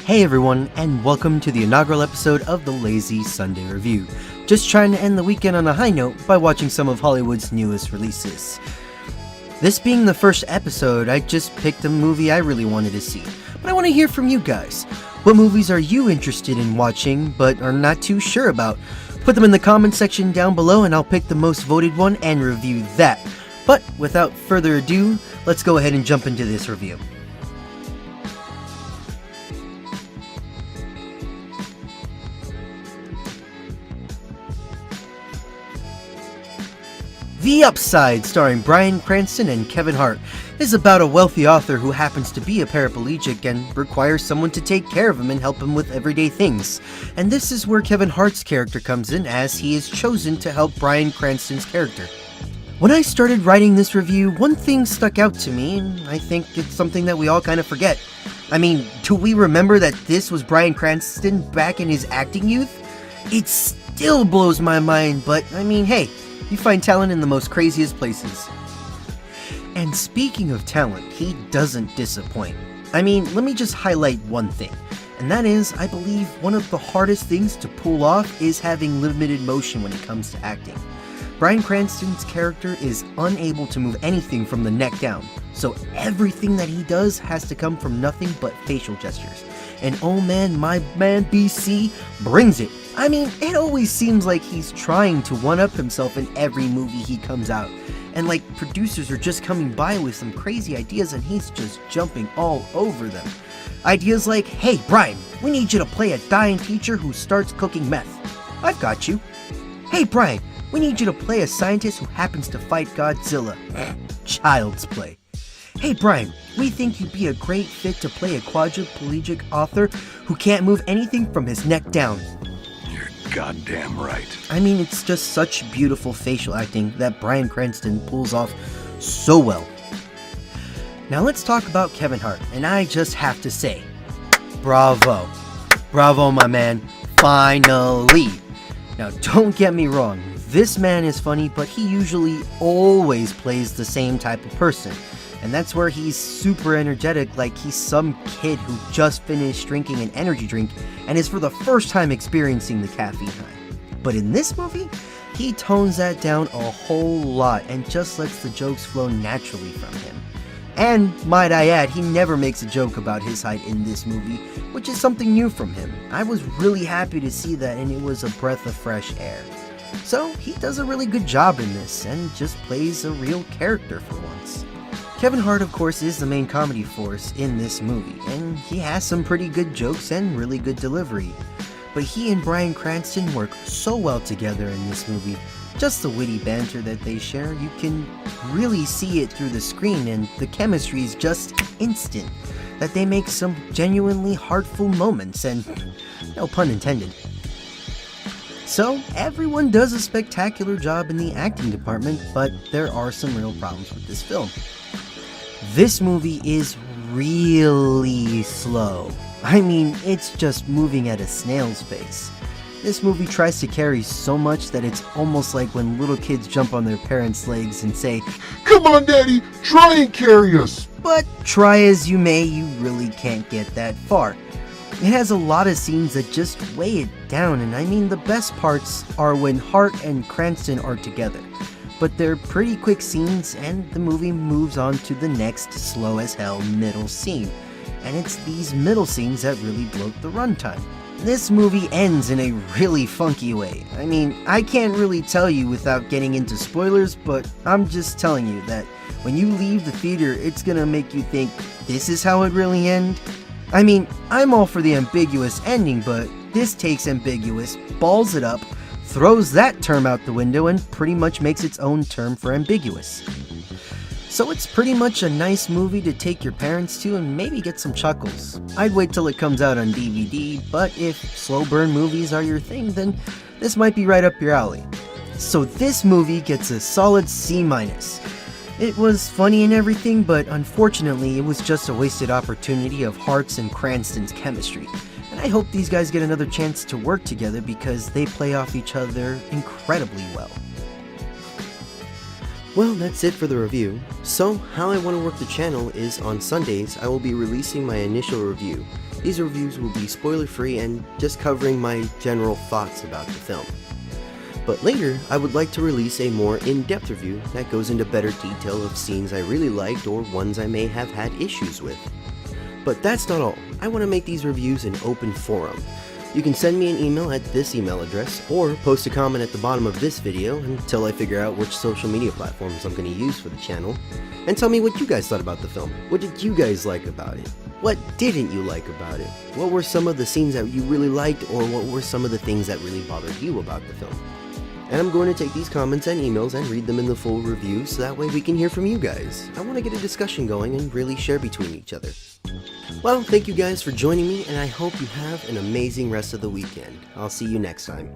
Hey everyone, and welcome to the inaugural episode of the Lazy Sunday Review. Just trying to end the weekend on a high note by watching some of Hollywood's newest releases. This being the first episode, I just picked a movie I really wanted to see. But I want to hear from you guys. What movies are you interested in watching but are not too sure about? Put them in the comment section down below and I'll pick the most voted one and review that. But without further ado, let's go ahead and jump into this review. The Upside, starring Bryan, Cranston, and Kevin Hart, is about a wealthy author who happens to be a paraplegic and requires someone to take care of him and help him with everyday things. And this is where Kevin Hart's character comes in, as he is chosen to help Bryan Cranston's character. When I started writing this review, one thing stuck out to me, and I think it's something that we all kind of forget. I mean, do we remember that this was Bryan Cranston back in his acting youth? It still blows my mind, but I mean, hey, you find talent in the most craziest places. And speaking of talent, he doesn't disappoint. I mean, let me just highlight one thing, and that is, I believe one of the hardest things to pull off is having limited motion when it comes to acting. Bryan Cranston's character is unable to move anything from the neck down, so everything that he does has to come from nothing but facial gestures. And oh man, my man BC brings it. I mean, it always seems like he's trying to one-up himself in every movie he comes out. And like, producers are just coming by with some crazy ideas and he's just jumping all over them. Ideas like, hey Bryan, we need you to play a dying teacher who starts cooking meth. I've got you. Hey Bryan, we need you to play a scientist who happens to fight Godzilla. Child's play. Hey Bryan, we think you'd be a great fit to play a quadriplegic author who can't move anything from his neck down. You're goddamn right. I mean, it's just such beautiful facial acting that Bryan Cranston pulls off so well. Now let's talk about Kevin Hart, and I just have to say, bravo. Bravo, my man. Finally. Now don't get me wrong, this man is funny, but he usually always plays the same type of person. And that's where he's super energetic, like he's some kid who just finished drinking an energy drink and is for the first time experiencing the caffeine high. But in this movie, he tones that down a whole lot and just lets the jokes flow naturally from him. And might I add, he never makes a joke about his height in this movie, which is something new from him. I was really happy to see that, and it was a breath of fresh air. So he does a really good job in this and just plays a real character for once. Kevin Hart, of course, is the main comedy force in this movie, and he has some pretty good jokes and really good delivery. But he and Bryan Cranston work so well together in this movie. Just the witty banter that they share, you can really see it through the screen, and the chemistry is just instant. That they make some genuinely heartful moments, and no pun intended. So, everyone does a spectacular job in the acting department, but there are some real problems with this film. This movie is really slow. I mean, it's just moving at a snail's pace. This movie tries to carry so much that it's almost like when little kids jump on their parents' legs and say, Come on, Daddy, try and carry us. But try as you may, you really can't get that far. It has a lot of scenes that just weigh it down, and I mean the best parts are when Hart and Cranston are together. But they're pretty quick scenes, and the movie moves on to the next slow as hell middle scene. And it's these middle scenes that really bloat the runtime. This movie ends in a really funky way. I mean, I can't really tell you without getting into spoilers, but I'm just telling you that when you leave the theater, it's gonna make you think, this is how it really ends? I mean, I'm all for the ambiguous ending, but this takes ambiguous, balls it up, throws that term out the window, and pretty much makes its own term for ambiguous. So it's pretty much a nice movie to take your parents to and maybe get some chuckles. I'd wait till it comes out on DVD, but if slow burn movies are your thing, then this might be right up your alley. So this movie gets a solid C-. It was funny and everything, but unfortunately it was just a wasted opportunity of Hart's and Cranston's chemistry. And I hope these guys get another chance to work together because they play off each other incredibly well. Well, that's it for the review. So, how I want to work the channel is on Sundays I will be releasing my initial review. These reviews will be spoiler free and just covering my general thoughts about the film. But later, I would like to release a more in-depth review that goes into better detail of scenes I really liked or ones I may have had issues with. But that's not all. I want to make these reviews an open forum. You can send me an email at this email address, or post a comment at the bottom of this video until I figure out which social media platforms I'm going to use for the channel, and tell me what you guys thought about the film. What did you guys like about it? What didn't you like about it? What were some of the scenes that you really liked, or what were some of the things that really bothered you about the film? And I'm going to take these comments and emails and read them in the full review so that way we can hear from you guys. I want to get a discussion going and really share between each other. Well, thank you guys for joining me, and I hope you have an amazing rest of the weekend. I'll see you next time.